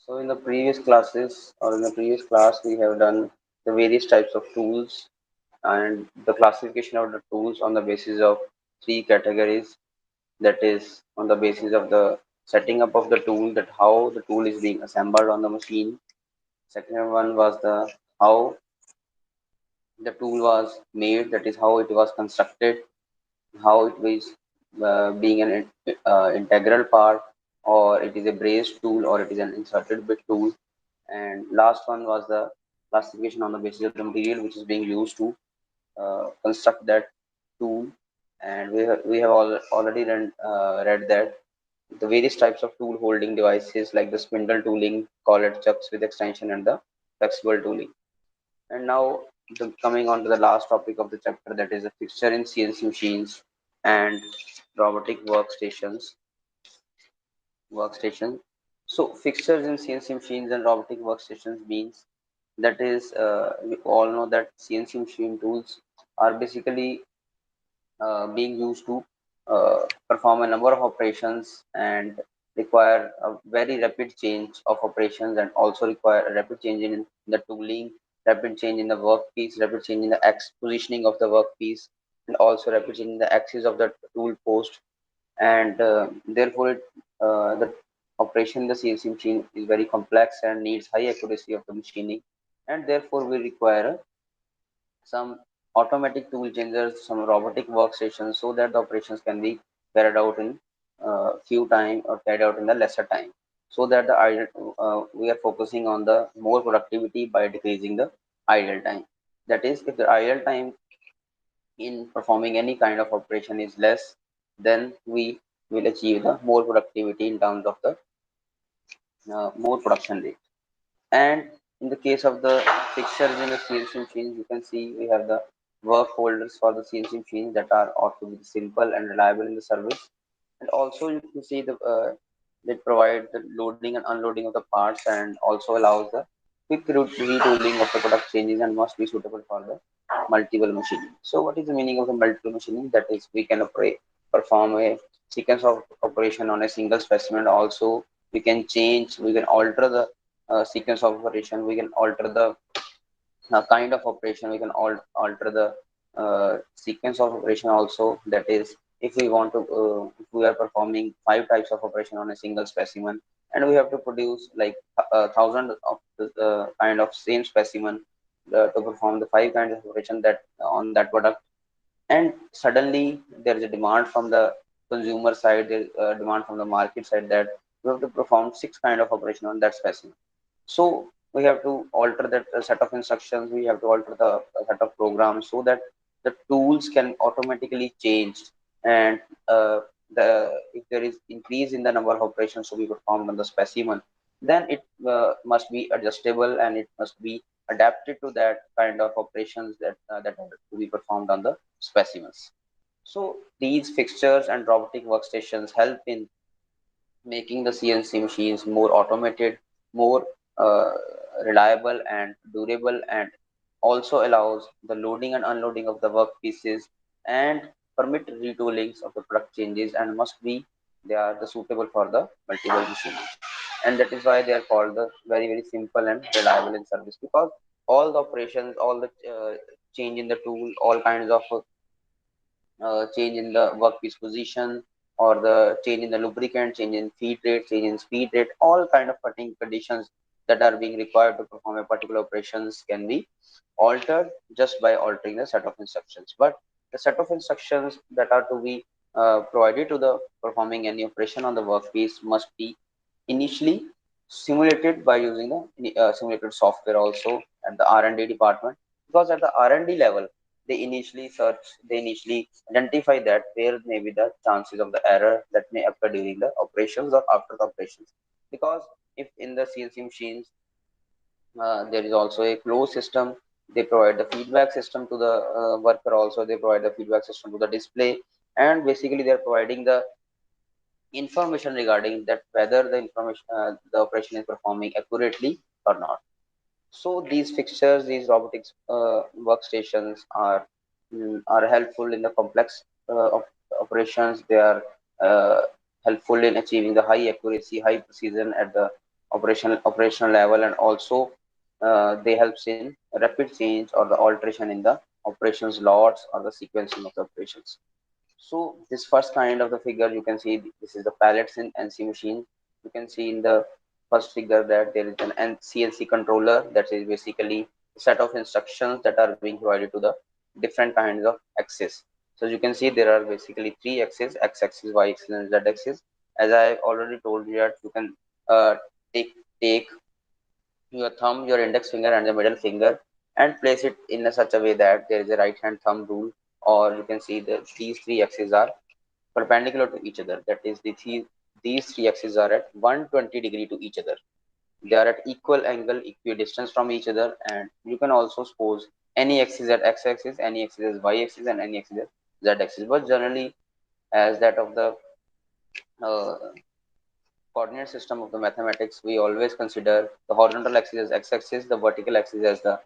So in the previous classes or in the previous class, we have done the various types of tools and the classification of the tools on the basis of three categories. That is on the basis of the setting up of the tool, that how the tool is being assembled on the machine. Second one was the how the tool was made, that is how it was constructed, how it is being an integral part, or it is a braced tool, or it is an inserted bit tool. And last one was the classification on the basis of the material which is being used to construct that tool. And we have already read that the various types of tool holding devices like the spindle tooling, collet chucks with extension, and the flexible tooling. And now coming on to the last topic of the chapter, that is the fixture in CNC machines and robotic workstation. So fixtures in CNC machines and robotic workstations means that is we all know that CNC machine tools are basically being used to perform a number of operations and require a very rapid change of operations, and also require a rapid change in the tooling, rapid change in the workpiece, rapid change in the positioning of the workpiece, and also rapid change in the axis of the tool post. And therefore the operation in the CNC machine is very complex and needs high accuracy of the machining, and therefore we require some automatic tool changers, some robotic workstations, so that the operations can be carried out in few time or carried out in the lesser time, so that we are focusing on the more productivity by decreasing the idle time. That is, if the idle time in performing any kind of operation is less, then we will achieve the more productivity in terms of the more production rate. And in the case of the fixtures in the CNC machines, you can see we have the work holders for the CNC machines that are ought to be simple and reliable in the service. And also you can see the they provide the loading and unloading of the parts, and also allows the quick retooling of the product changes, and must be suitable for the multiple machining. So what is the meaning of the multiple machining? That is, we can perform a sequence of operation on a single specimen. Also, we can alter the sequence of operation. We can alter the kind of operation. We can alter the sequence of operation also. That is, if we want to if we are performing five types of operation on a single specimen, and we have to produce like a thousand of the kind of same specimen to perform the five kinds of operation that on that product. And suddenly there is a demand from the consumer side, there is a demand from the market side, that we have to perform six kind of operation on that specimen. So we have to alter that set of instructions, we have to alter the set of programs, so that the tools can automatically change. And the if there is increase in the number of operations to be performed on the specimen, then it must be adjustable, and it must be adapted to that kind of operations that are to be performed on the specimens. So these fixtures and robotic workstations help in making the CNC machines more automated, more uh, reliable and durable, and also allows the loading and unloading of the workpieces, and permit retoolings of the product changes, and must be they are the suitable for the multiple machining. And that is why they are called the very simple and reliable in service, because all the operations, all the change in the tool, all kinds of change in the workpiece position, or the change in the lubricant, change in feed rate, change in speed rate, all kind of cutting conditions that are being required to perform a particular operations can be altered just by altering the set of instructions. But the set of instructions that are to be provided to the performing any operation on the workpiece must be initially simulated by using the simulated software also at the R&D department, because at the R&D level they initially identify that where may be the chances of the error that may occur during the operations or after the operations. Because if in the CNC machines there is also a closed system, they provide the feedback system to the worker, also they provide the feedback system to the display, and basically they are providing the information regarding that whether the operation is performing accurately or not. So these fixtures, these robotics workstations are helpful in the complex operations. They are uh, helpful in achieving the high accuracy, high precision at the operational level, and also they helps in rapid change or the alteration in the operations lots or the sequencing of the operations. So this first kind of the figure, you can see this is the pallets in NC machine. You can see in the first figure that there is an CNC controller, that is basically a set of instructions that are being provided to the different kinds of axes. So you can see there are basically three axes: X axis, Y axis, and Z axis. As I already told you that you can take your thumb, your index finger, and the middle finger, and place it in such a way that there is a right hand thumb rule, or you can see that these three axes are perpendicular to each other. That is, these three axes are at 120 degree to each other. They are at equal angle, equidistance from each other, and you can also suppose any axis at x-axis, any axis as y-axis, and any axis as z-axis. But generally, as that of the uh, coordinate system of the mathematics, we always consider the horizontal axis as x-axis, the vertical axis as the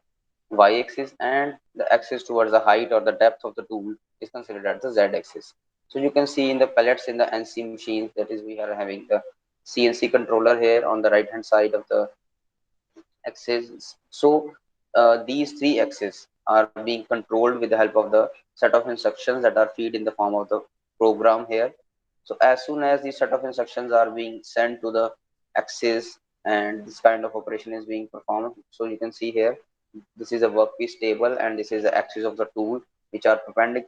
y-axis, and the axis towards the height or the depth of the tool is considered as the z-axis. So you can see in the pellets in the NC machines, that is, we are having the CNC controller here on the right hand side of the axes. So these three axes are being controlled with the help of the set of instructions that are feed in the form of the program here. So as soon as these set of instructions are being sent to the axis and this kind of operation is being performed, so you can see here this is a workpiece table and this is the axis of the tool, which are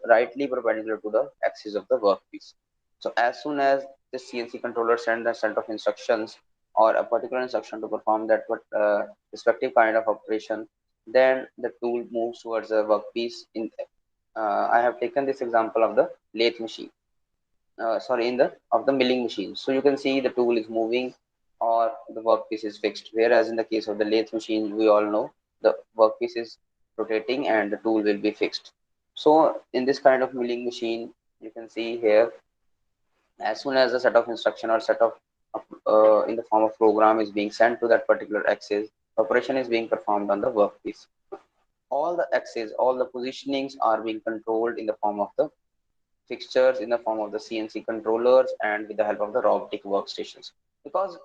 rightly perpendicular to the axis of the workpiece. So as soon as the CNC controller sends a set of instructions or a particular instruction to perform that respective kind of operation, then the tool moves towards the workpiece. I have taken this example of the lathe machine. Sorry, in the of the milling machine. So you can see the tool is moving or the workpiece is fixed. Whereas in the case of the lathe machine, we all know the workpiece is rotating and the tool will be fixed. So in this kind of milling machine, you can see here, as soon as a set of instruction or set of in the form of program is being sent to that particular axis, operation is being performed on the workpiece. All the axes, all the positionings are being controlled in the form of the fixtures, in the form of the CNC controllers, and with the help of the robotic workstations. Because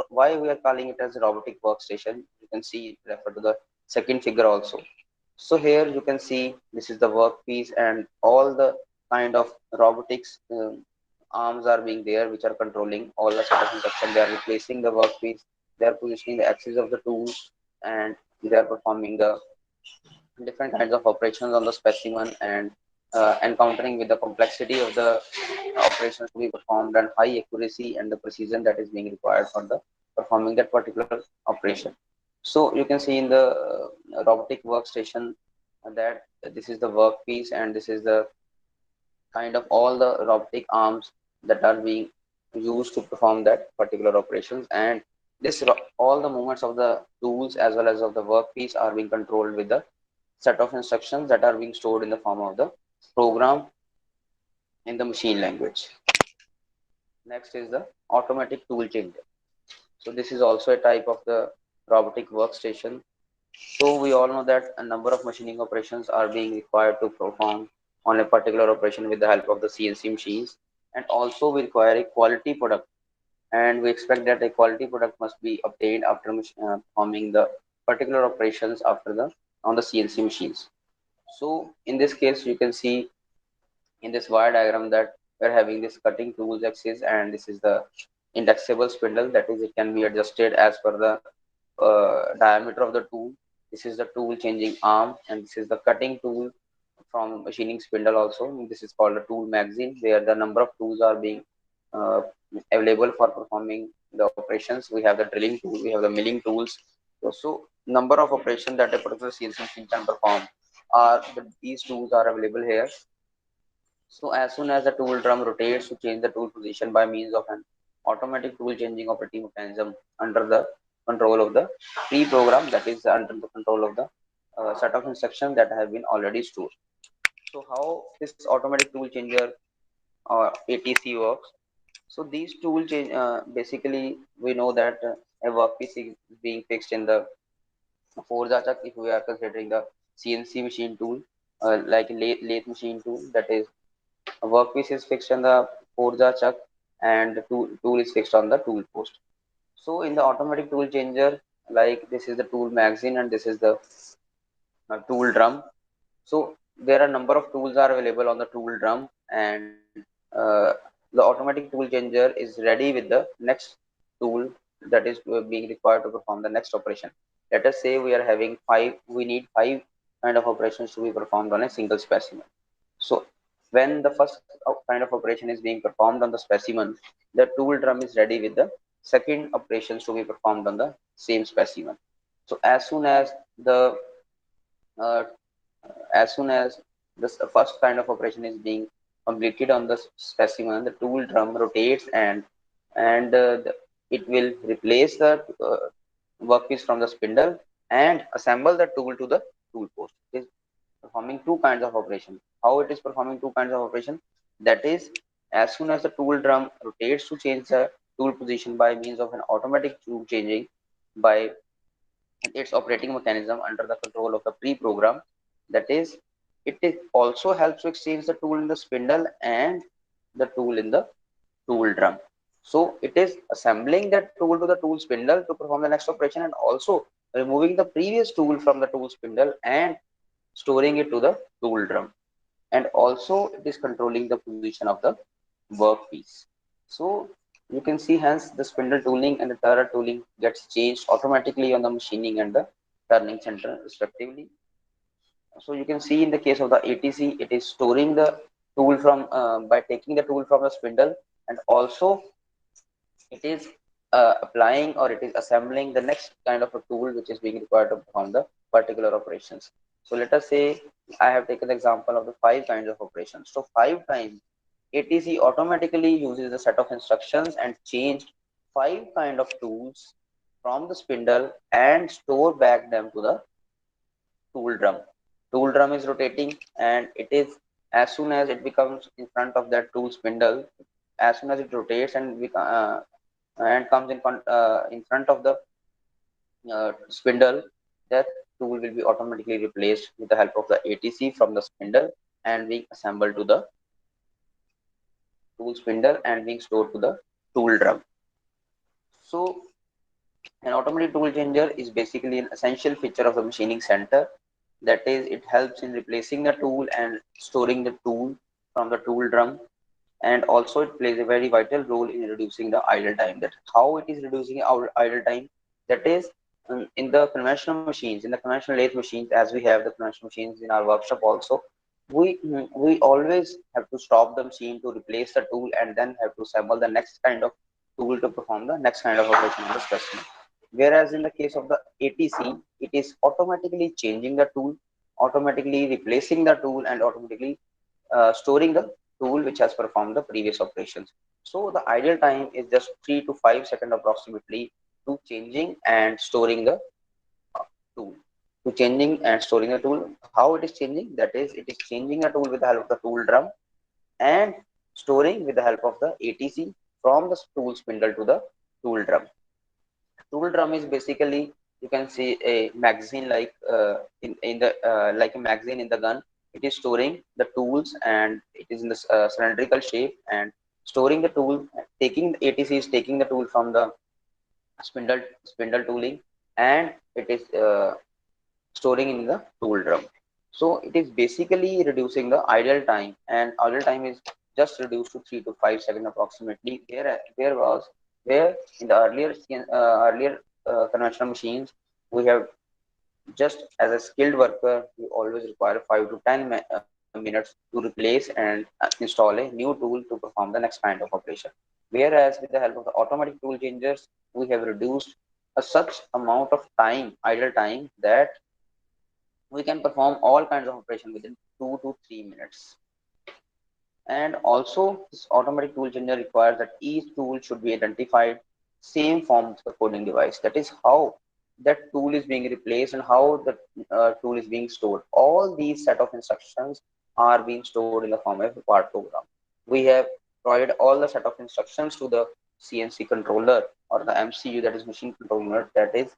why we are calling it as a robotic workstation, you can see refer to the second figure also. So here you can see this is the workpiece and all the kind of robotics arms are being there which are controlling all the set of instruction. They are replacing the workpiece, they are positioning the axis of the tool, and they are performing the different kinds of operations on the specimen and encountering with the complexity of the operations to be performed and high accuracy and the precision that is being required for the performing that particular operation. So you can see in the robotic workstation that this is the workpiece and this is the kind of all the robotic arms that are being used to perform that particular operations, and all the movements of the tools as well as of the workpiece are being controlled with the set of instructions that are being stored in the form of the program in the machine language. Next is the automatic tool changer. So this is also a type of the robotic workstation. So we all know that a number of machining operations are being required to perform on a particular operation with the help of the CNC machines, and also we require a quality product, and we expect that a quality product must be obtained after performing the particular operations after the on the CNC machines. So in this case, you can see in this wire diagram that we're having this cutting tools axis, and this is the indexable spindle, that is, it can be adjusted as per the diameter of the tool. This is the tool changing arm, and this is the cutting tool from machining spindle also. This is called a tool magazine, where the number of tools are being uh, available for performing the operations. We have the drilling tool, we have the milling tools. So number of operations that a particular CNC machine can perform are these tools are available here. So as soon as the tool drum rotates to change the tool position by means of an automatic tool changing operating mechanism under the control of the pre-program, that is under the control of the set of instructions that have been already stored. So how this automatic tool changer or ATC works? So these tool change basically we know that a workpiece is being fixed in the Forza chuck if we are considering the CNC machine tool, like lathe machine tool, that is a workpiece is fixed on the Forza chuck and the tool is fixed on the tool post. So in the automatic tool changer, like this is the tool magazine and this is the tool drum. So there are number of tools are available on the tool drum, and the automatic tool changer is ready with the next tool that is being required to perform the next operation. Let us say we are having we need five kind of operations to be performed on a single specimen. So when the first kind of operation is being performed on the specimen, the tool drum is ready with the second operations to be performed on the same specimen. So the uh, as soon as this first kind of operation is being completed on the specimen, the tool drum rotates and it will replace the workpiece from the spindle and assemble the tool to the tool post. It is performing two kinds of operation. How it is performing two kinds of operation? That is, as soon as the tool drum rotates to change the tool position by means of an automatic tool changing by its operating mechanism under the control of the pre-program. That is, also helps to exchange the tool in the spindle and the tool in the tool drum. So it is assembling that tool to the tool spindle to perform the next operation and also removing the previous tool from the tool spindle and storing it to the tool drum. And also it is controlling the position of the workpiece. So you can see hence the spindle tooling and the turret tooling gets changed automatically on the machining and the turning center respectively. So you can see in the case of the ATC, it is storing the tool from by taking the tool from the spindle, and also it is applying or it is assembling the next kind of a tool which is being required to perform the particular operations. So let us say I have taken the example of the five kinds of operations. So five times ATC automatically uses a set of instructions and change five kind of tools from the spindle and store back them to the tool drum. Tool drum is rotating and it is as soon as it becomes in front of that tool spindle, as soon as it rotates and comes in front of the spindle, that tool will be automatically replaced with the help of the ATC from the spindle and being assembled to the tool spindle and being stored to the tool drum. So an automatic tool changer is basically an essential feature of the machining center. That is, it helps in replacing the tool and storing the tool from the tool drum, and also it plays a very vital role in reducing the idle time. That how it is reducing our idle time, that is, in the conventional machines, in the conventional lathe machines, as we have the conventional machines in our workshop also, we always have to stop the machine to replace the tool and then have to assemble the next kind of tool to perform the next kind of operation on the specimen. Whereas in the case of the ATC, it is automatically changing the tool, automatically replacing the tool, and automatically storing the tool which has performed the previous operations. So the ideal time is just 3 to 5 seconds approximately to changing and storing the tool. To changing and storing the tool, how it is changing? That is, it is changing a tool with the help of the tool drum and storing with the help of the ATC from the tool spindle to the tool drum. Tool drum is basically, you can see a magazine like in the like a magazine in the gun. It is storing the tools and it is in the cylindrical shape and storing the tool. Taking the ATC is taking the tool from the spindle tooling and it is storing in the tool drum. So it is basically reducing the idle time, and idle time is just reduced to 3 to 5 seconds approximately. There was where in the earlier conventional machines we have just as a skilled worker we always require 5 to 10 minutes to replace and install a new tool to perform the next kind of operation. Whereas with the help of the automatic tool changers, we have reduced a such amount of time, idle time, that we can perform all kinds of operation within 2 to 3 minutes. And also, this automatic tool changer requires that each tool should be identified same form of the coding device. That is how that tool is being replaced and how the tool is being stored. All these set of instructions are being stored in the form of a part program. We have provided all the set of instructions to the CNC controller or the MCU, that is machine controller, that is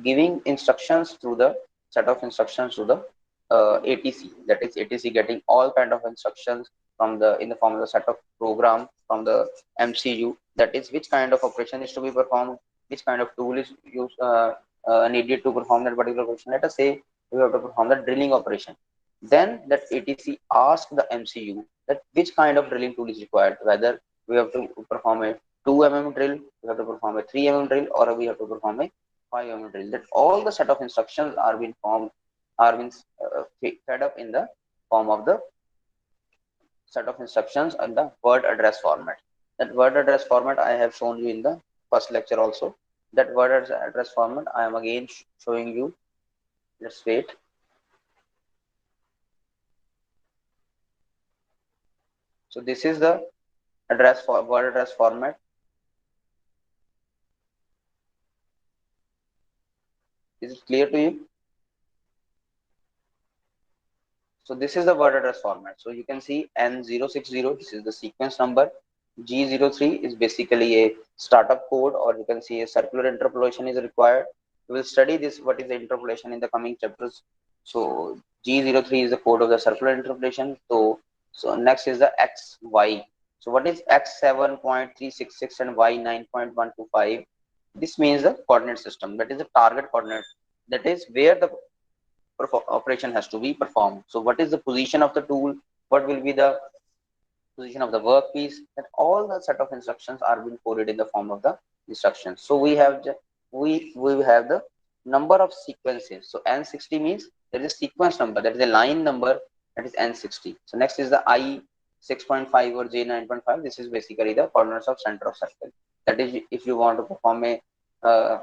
giving instructions through the set of instructions to the ATC. That is ATC getting all kind of instructions from the in the form of the set of program from the MCU. That is which kind of operation is to be performed which kind of tool is used needed to perform that particular operation. Let us say we have to perform the drilling operation. Then that ATC asks the MCU that which kind of drilling tool is required, whether we have to perform a 2 mm drill, we have to perform a 3 mm drill, or we have to perform a 5 mm drill. That all the set of instructions are being formed, are being fed up in the form of the set of instructions in the word address format. That word address format I have shown you in the first lecture also. That word address format I am again showing you. Let's wait. So this is the address for word address format. Is it clear to you? So this is the word address format. So you can see N060, this is the sequence number. G03 is basically a startup code, or you can see a circular interpolation is required. We will study this, what is the interpolation in the coming chapters. So G03 is the code of the circular interpolation. So next is the XY. So what is X7.366 and Y9.125? This means the coordinate system. That is the target coordinate. That is where the operation has to be performed. So what is the position of the tool? What will be the position of the workpiece? That all the set of instructions are being coded in the form of the instructions. So we have the number of sequences. So N60 means there is a sequence number, that is a line number, that is N60. So next is the I 6.5 or J9.5. This is basically the coordinates of center of circle. That is, if you want to perform a uh,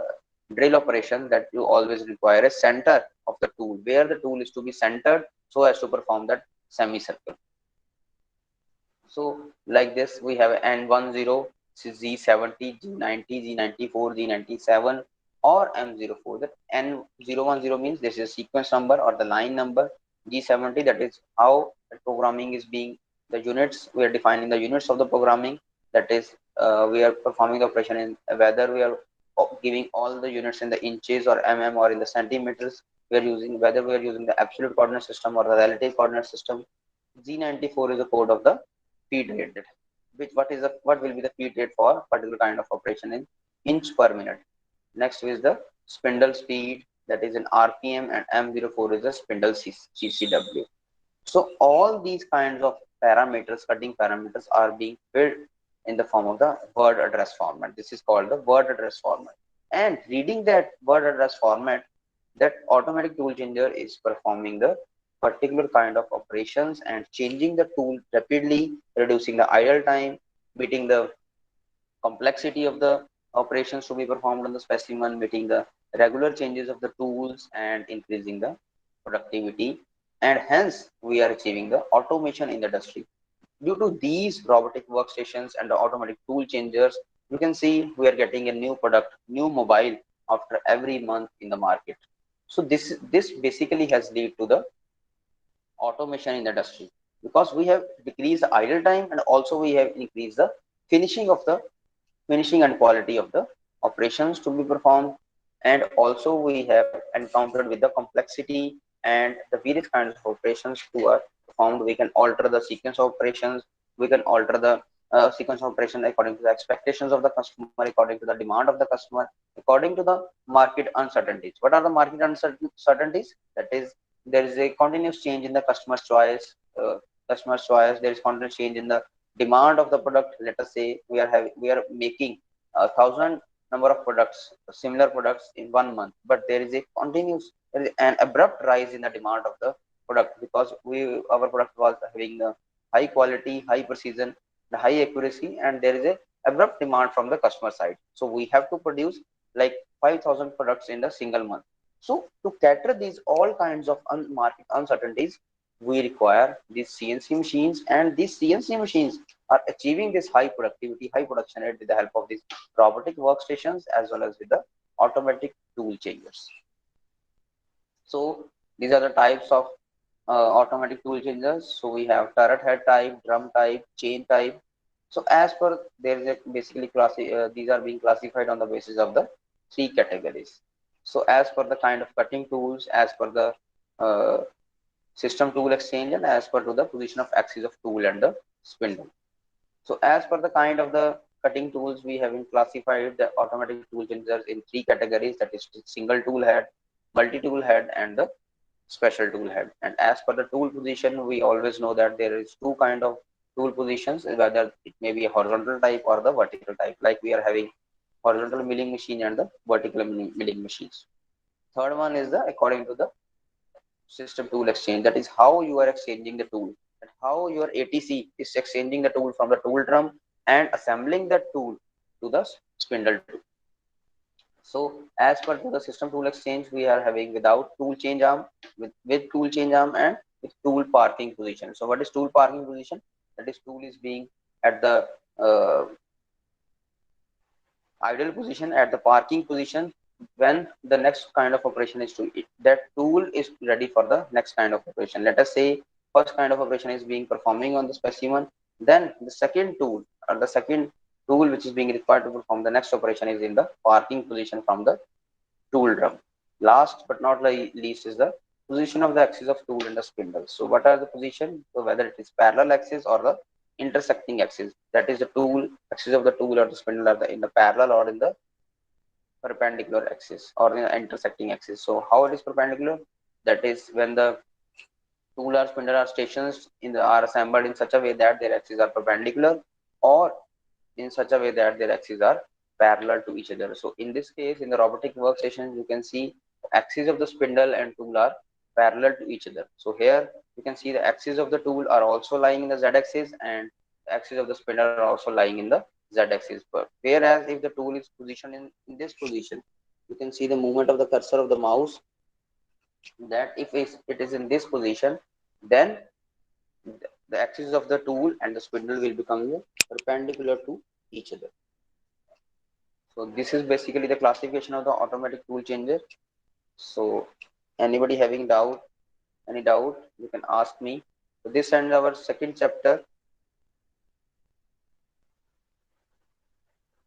drill operation, that you always require a center of the tool, where the tool is to be centered so as to perform that semicircle. So like this, we have N10, Z70, G90, G94, G97, or M04. That N010 means this is a sequence number or the line number. G70, that is how the programming is being, the units, we are defining the units of the programming. That is, we are performing the operation in whether we are giving all the units in the inches or mm or in the centimeters. We are using whether we are using the absolute coordinate system or the relative coordinate system. G94 is the code of the feed rate. Which what will be the feed rate for particular kind of operation in inch per minute. Next is the spindle speed, that is in RPM, and M04 is the spindle CCW. So all these kinds of parameters, cutting parameters, are being filled in the form of the word address format. This is called the word address format. And reading that word address format, that automatic tool changer is performing the particular kind of operations and changing the tool rapidly, reducing the idle time, meeting the complexity of the operations to be performed on the specimen, meeting the regular changes of the tools and increasing the productivity. And hence, we are achieving the automation in the industry. Due to these robotic workstations and the automatic tool changers, you can see we are getting a new product, new mobile after every month in the market. So this basically has led to the automation in the industry, because we have decreased the idle time and also we have increased the finishing of the finishing and quality of the operations to be performed. And also we have encountered with the complexity and the various kinds of operations to are performed. We can alter the sequence of operations, we can alter the sequence of operation according to the expectations of the customer, according to the demand of the customer, according to the market uncertainties. What are the market uncertainties? That is, there is a continuous change in the customer's choice. There is continuous change in the demand of the product. Let us say we are making 1,000 number of products, similar products in 1 month, but there is an abrupt rise in the demand of the product, because our product was having the high quality, high precision, the high accuracy, and there is a abrupt demand from the customer side. So we have to produce like 5,000 products in a single month. So to cater these all kinds of market uncertainties, we require these CNC machines, and these CNC machines are achieving this high productivity, high production rate with the help of these robotic workstations as well as with the automatic tool changers. So these are the types of automatic tool changers. So we have turret head type, drum type, chain type. So as per there is a basically these are being classified on the basis of the three categories. So as per the kind of cutting tools, as per the uh, system tool exchange, and as per to the position of axis of tool and the spindle. So as per the kind of the cutting tools, we have classified the automatic tool changers in three categories, that is single tool head, multi tool head, and the special tool head. And as per the tool position, we always know that there is two kind of tool positions, whether it may be a horizontal type or the vertical type, like we are having horizontal milling machine and the vertical milling machines. Third one is the according to the system tool exchange, that is how you are exchanging the tool, and how your ATC is exchanging the tool from the tool drum and assembling that tool to the spindle tool. So as per to the system tool exchange, we are having without tool change arm, with tool change arm, and with tool parking position. So what is tool parking position? That is tool is being at the idle position, at the parking position, when the next kind of operation is to it. That tool is ready for the next kind of operation. Let us say first kind of operation is being performing on the specimen, then the second tool or the second tool which is being required to perform the next operation is in the parking position from the tool drum. Last but not least is the position of the axis of tool and the spindle. So what are the position? So whether it is parallel axis or the intersecting axis, that is the tool axis of the tool or the spindle are in the parallel or in the perpendicular axis or in the intersecting axis. So how it is perpendicular? That is when the tool or spindle are stations in the are assembled in such a way that their axes are perpendicular, or in such a way that their axes are parallel to each other. So in this case, in the robotic workstation, you can see the axis of the spindle and tool are parallel to each other. So here you can see the axis of the tool are also lying in the z-axis, and the axis of the spindle are also lying in the z-axis. But whereas if the tool is positioned in this position, you can see the movement of the cursor of the mouse, that if it is in this position, then the axis of the tool and the spindle will become perpendicular to each other. So this is basically the classification of the automatic tool changer. So anybody having any doubt, you can ask me. So this ends our second chapter